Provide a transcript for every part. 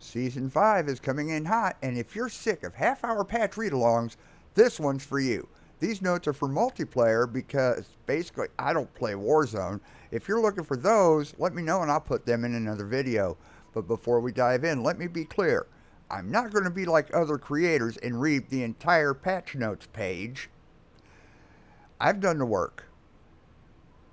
Season 5 is coming in hot, and if you're sick of half-hour patch read-alongs, this one's for you. These notes are for multiplayer because basically I don't play Warzone. If you're looking for those, let me know and I'll put them in another video. But before we dive in, let me be clear. I'm not going to be like other creators and read the entire patch notes page. I've done the work.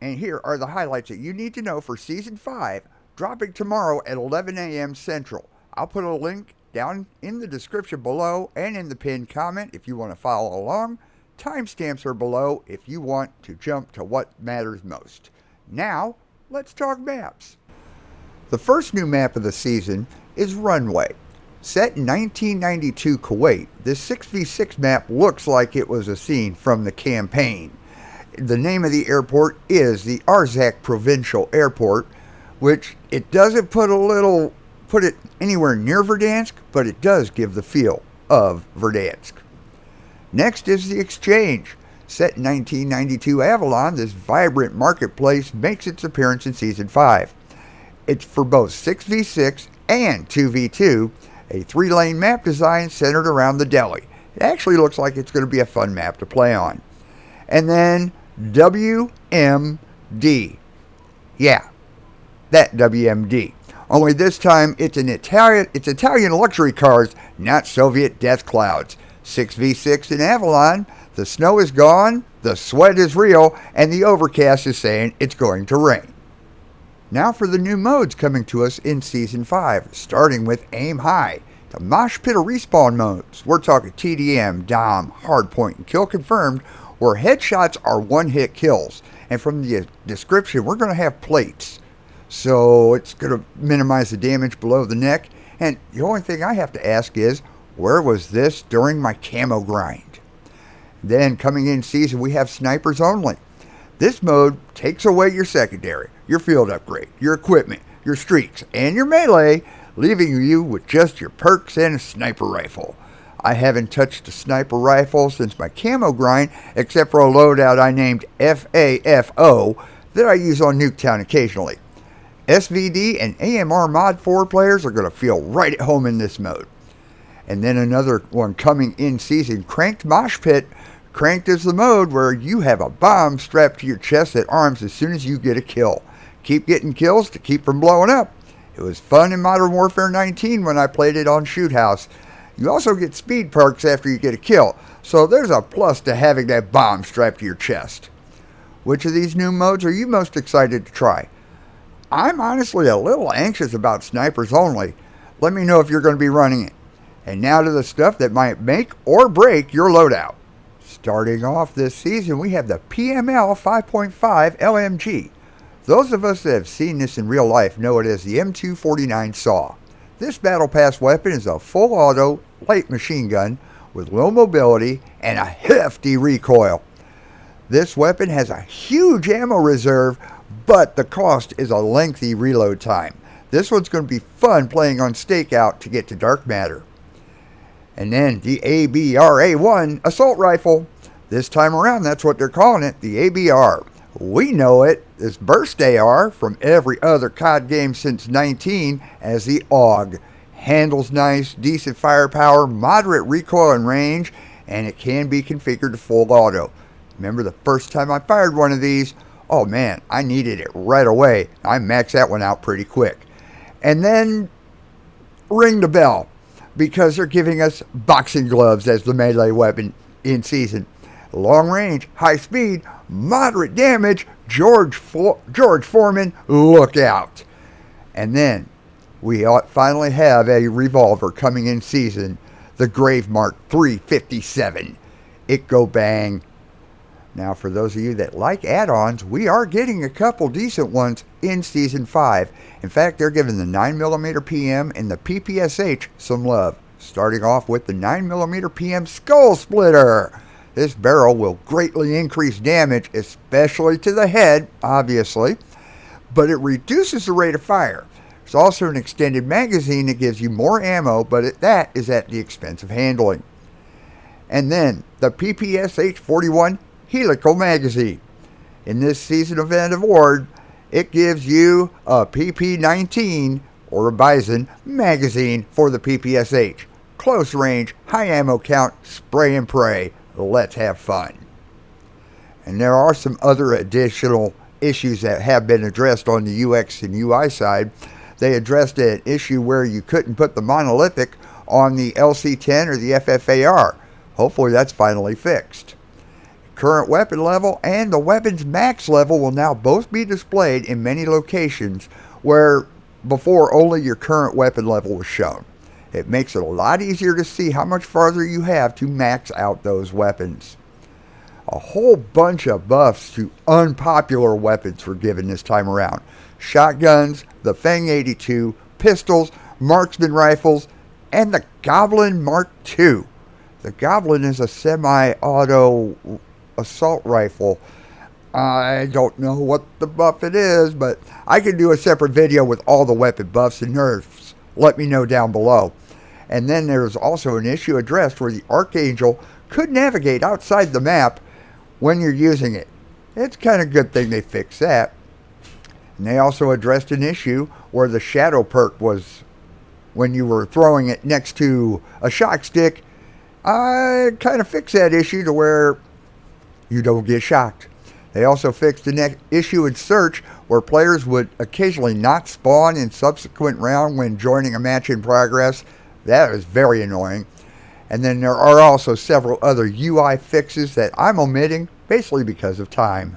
And here are the highlights that you need to know for Season 5, dropping tomorrow at 11 a.m. Central. I'll put a link down in the description below and in the pinned comment if you want to follow along. Timestamps are below if you want to jump to what matters most. Now, let's talk maps. The first new map of the season is Runway. Set in 1992 Kuwait, this 6v6 map looks like it was a scene from the campaign. The name of the airport is the Arzak Provincial Airport, which it doesn't put it anywhere near Verdansk, but it does give the feel of Verdansk. Next is the Exchange. Set in 1992 Avalon, this vibrant marketplace makes its appearance in Season 5. It's for both 6v6 and 2v2, a 3-lane map design centered around the deli. It actually looks like it's going to be a fun map to play on. And then WMD. Yeah, that WMD. Only this time it's Italian luxury cars, not Soviet death clouds. 6v6 in Avalon, the snow is gone, the sweat is real, and the overcast is saying it's going to rain. Now for the new modes coming to us in Season 5, starting with Aim High. The Moshpit respawn modes. We're talking TDM, Dom, Hardpoint, and Kill Confirmed, where headshots are one-hit kills. And from the description, we're going to have plates. So it's going to minimize the damage below the neck. And the only thing I have to ask is, where was this during my camo grind? Then coming in season, we have snipers only. This mode takes away your secondary, your field upgrade, your equipment, your streaks, and your melee, leaving you with just your perks and a sniper rifle. I haven't touched a sniper rifle since my camo grind, except for a loadout I named FAFO that I use on Nuketown occasionally. SVD and AMR Mod 4 players are going to feel right at home in this mode. And then another one coming in season, Cranked Moshpit. Cranked is the mode where you have a bomb strapped to your chest that arms as soon as you get a kill. Keep getting kills to keep from blowing up. It was fun in Modern Warfare 19 when I played it on Shoot House. You also get speed perks after you get a kill, so there's a plus to having that bomb strapped to your chest. Which of these new modes are you most excited to try? I'm honestly a little anxious about snipers only. Let me know if you're going to be running it. And now to the stuff that might make or break your loadout. Starting off this season, we have the PML 5.5 LMG. Those of us that have seen this in real life know it as the M249 SAW. This battle pass weapon is a full auto light machine gun with low mobility and a hefty recoil. This weapon has a huge ammo reserve, but the cost is a lengthy reload time. This one's going to be fun playing on stakeout to get to dark matter. And then the ABR-A1 assault rifle. This time around, that's what they're calling it, the ABR. We know it, this burst AR from every other COD game since 19 as the AUG. Handles nice, decent firepower, moderate recoil and range, and it can be configured to full auto. Remember the first time I fired one of these? Oh man, I needed it right away. I maxed that one out pretty quick. And then ring the bell, because they're giving us boxing gloves as the melee weapon in season. Long range, high speed, moderate damage, George Foreman, look out. And then we finally have a revolver coming in season, the Grave Mark 357. It go bang. Now for those of you that like add-ons, we are getting a couple decent ones in Season 5. In fact, they're giving the 9mm PM and the PPSH some love. Starting off with the 9mm PM Skull Splitter. This barrel will greatly increase damage, especially to the head, obviously, but it reduces the rate of fire. There's also an extended magazine that gives you more ammo, but that is at the expense of handling. And then the PPSH-41 Helical Magazine. In this season event award, it gives you a PP-19 or a Bison magazine for the PPSH. Close range, high ammo count, spray and pray. Let's have fun. And there are some other additional issues that have been addressed on the UX and UI side. They addressed an issue where you couldn't put the monolithic on the LC-10 or the FFAR. Hopefully that's finally fixed. Current weapon level and the weapon's max level will now both be displayed in many locations where before only your current weapon level was shown. It makes it a lot easier to see how much farther you have to max out those weapons. A whole bunch of buffs to unpopular weapons were given this time around. Shotguns, the Fang 82, pistols, marksman rifles, and the Goblin Mark II. The Goblin is a semi-auto assault rifle. I don't know what the buff it is, but I can do a separate video with all the weapon buffs and nerfs. Let me know down below. And then there's also an issue addressed where the Archangel could navigate outside the map when you're using it. It's kind of a good thing they fixed that. And they also addressed an issue where the shadow perk was when you were throwing it next to a shock stick. I kind of fixed that issue to where you don't get shocked. They also fixed the next issue in search where players would occasionally not spawn in subsequent round when joining a match in progress. That is very annoying. And then there are also several other UI fixes that I'm omitting, basically because of time.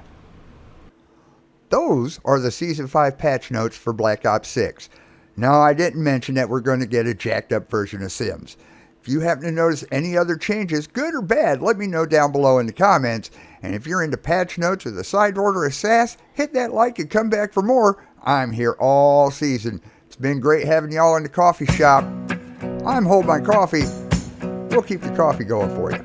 Those are the Season 5 patch notes for Black Ops 6. Now, I didn't mention that we're going to get a jacked up version of Sims. If you happen to notice any other changes, good or bad, let me know down below in the comments. And if you're into patch notes or the side order of SAS, hit that like and come back for more. I'm here all season. It's been great having y'all in the coffee shop. I'm Hold My Coffee. We'll keep the coffee going for you.